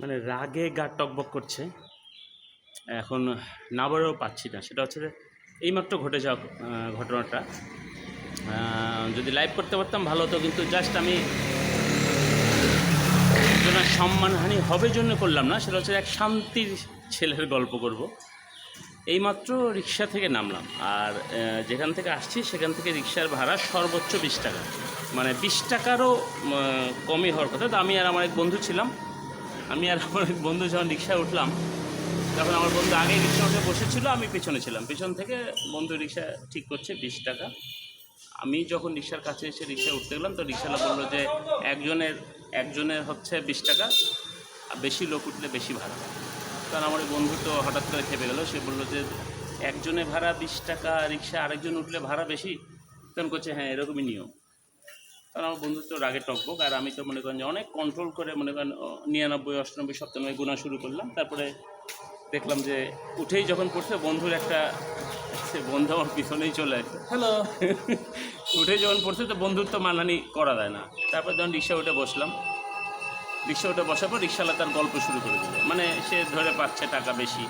মানে রাগে গা টকবক করছে। এখন না বলেও পাচ্ছি না। সেটা হচ্ছে যে এইমাত্র ঘটে যাওয়া ঘটনাটা যদি লাইভ করতে পারতাম ভালো হতো, কিন্তু জাস্ট আমি একজনের সম্মানহানি হবে জন্য করলাম না। সেটা হচ্ছে এক শান্তির ছেলের গল্প করব। এইমাত্র রিক্সা থেকে নামলাম, আর যেখান থেকে আসছি সেখান থেকে রিক্সার ভাড়া সর্বোচ্চ 20 টাকা, মানে 20 টাকারও কমই হওয়ার কথা। তো আমি আর আমার এক বন্ধু ছিলাম। আমি আর আমার এক বন্ধু যখন রিক্সায় উঠলাম, তখন আমার বন্ধু আগে রিক্সা উঠে বসেছিল, আমি পেছনে ছিলাম। পেছন থেকে বন্ধু রিক্সা ঠিক করছে 20 টাকা। আমি যখন রিক্সার কাছে এসে রিক্সায় উঠতে গেলাম, তো রিক্সাওয়ালা বললো যে একজনের হচ্ছে 20 টাকা, আর বেশি লোক উঠলে বেশি ভাড়া। কারণ আমার বন্ধু তো হঠাৎ করে খেপে গেল। সে বললো যে একজনের ভাড়া 20 টাকা, রিক্সা আরেকজন উঠলে ভাড়া বেশি। তখন করছে হ্যাঁ এরকমই নিয়ম। কারণ আমার বন্ধু তো রাগে টকবক, আর আমি তো মনে করেন যে অনেক কন্ট্রোল করে মনে করেন 99, 98, 97 গোনা শুরু করলাম। তারপরে দেখলাম যে উঠেই যখন পড়ছে বন্ধুর একটা, সে বন্ধু আমার পিছনেই চলে আসে, হ্যালো উঠেই যখন পড়ছে তো বন্ধুর তো মানহানি করা যায় না। তারপর যখন রিক্সা উঠে বসলাম, রিক্সা উঠে বসার পর রিক্সাওয়ালা তার গল্প শুরু করে দিল, মানে সে ধরে পাচ্ছে টাকা বেশি।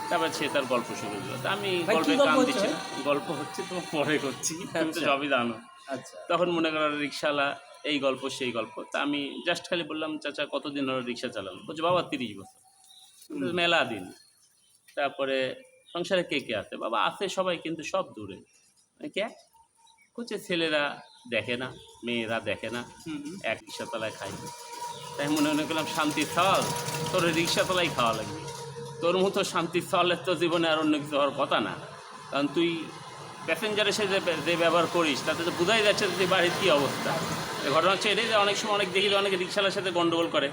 তারপর সে তার গল্প শুরু করলো। তা আমি গল্পে কান দিচ্ছি, গল্প হচ্ছে তো পরে করছি, তুমি তো সবই জানো। আচ্ছা, তখন মনে করো রিক্সাওয়ালা এই গল্প সেই গল্প। তা আমি জাস্ট খালি বললাম চাচা কতদিন হলো রিক্সা চালানো? বলছে বাবা 30 বছর। মেলা দিন। তারপরে সংসারে কে কে আছে? বাবা আছে সবাই, কিন্তু সব দূরে। কে? বলছে ছেলেরা দেখে না, মেয়েরা দেখে না, এক রিক্সাতলায় খাই। তাই মনে করলাম শান্তির স্থল তোর রিক্সাতলাই খাওয়া লাগবে। তোর মতো শান্তির স্থলের তো জীবনে আর অন্য কিছু হওয়ার কথা না। কারণ তুই প্যাসেঞ্জার এসে যে ব্যবহার করিস তাতে তো বোঝাই যাচ্ছে যে বাড়ির কী অবস্থা। ঘটনা হচ্ছে এটাই যে অনেক সময় দেখিলে অনেকে রিক্সাওয়ালার সাথে গণ্ডগোল করে।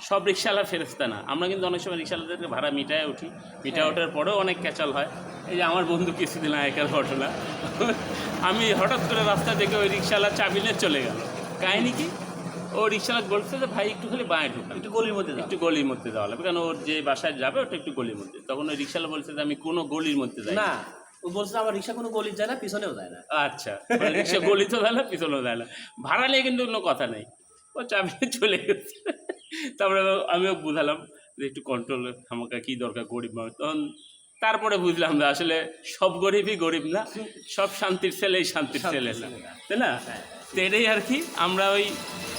সব রিক্সাওয়ালা ফেরেস্তা না। আমরা কিন্তু অনেক সময় রিক্সাওয়ালাদেরকে ভাড়া মিটায় উঠি, মিটায় ওঠার পরেও অনেক ক্যাচাল হয়। এই যে আমার বন্ধু কিছুদিন আগেকার ঘটনা, আমি হঠাৎ করে রাস্তা দেখে ওই রিক্সাওয়ালা চাবি নিয়ে চলে গেল। কাহিনি কি? ও রিক্সাওয়ালা বলছে যে ভাই একটু খালি বাঁয়ে ঢুকান, একটু গলির মধ্যে যাওয়া লাগবে, কারণ ওর যে বাসায় যাবে ওটা একটু গলির মধ্যে। তখন ওই রিক্সাওয়ালা বলছে যে আমি কোনো গলির মধ্যে যাই না। ও বলছে আমার রিক্সা কোনো গলি যায় না, পিছনেও যায় না। আচ্ছা, রিক্সা গলিতেও যায় না, পিছনেও যায় না। ভাড়া নিয়ে কিন্তু কোনো কথা নেই। ও চাবি নিয়ে চলে গেছে। তারপরে আমিও বুঝালাম যে একটু কন্ট্রোল, আমাকে কী দরকার, গরিব মানুষ। তখন তারপরে বুঝলাম যে আসলে সব গরিবই গরিব না, সব শান্তির ছেলেই শান্তির ছেলে না, তাই না? তো এটাই আর কি। আমরা ওই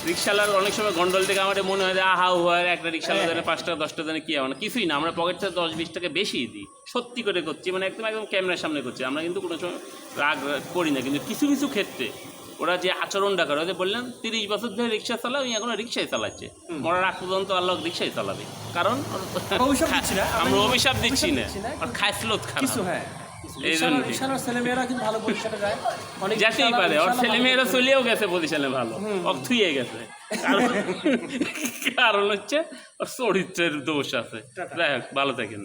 রিক্সাওয়ালার অনেক সময় গন্ডল থেকে আমাদের মনে হয় যে আহা হুয়ার একটা রিক্সাওয়ালা জানে 5 টাকা 10 টাকা জানে কী হবে না, কিছুই না। আমরা পকেট থেকে 10-20 টাকা বেশি দিই, সত্যি করে করছি, মানে একদম ক্যামেরার সামনে করছি। আমরা কিন্তু কোনো সময় রাগ করি না, কিন্তু কিছু কিছু ক্ষেত্রে ওরা যে আচরণটা করে, ওদের বললেন 30 বছর ধরে রিক্সা চালাও, এখনো রিক্সায় চালাচ্ছে, মরার আগ পর্যন্ত আল্লাহ রিক্সায় চালাবে। কারণ আমরা অভিশাপ দিচ্ছি না, আর খাইসলত খারাপ। এই জন্য ছেলেমেয়েরা কিন্তু ভালো পরিষেবা যায়, যেতেই পারে। ওর ছেলেমেয়েরা চলেও গেছে পজিশনে ভালো, অর্থুয়ে গেছে। কারণ হচ্ছে ওর চরিত্রের দোষ আছে। যাই হোক, ভালো থাকেন।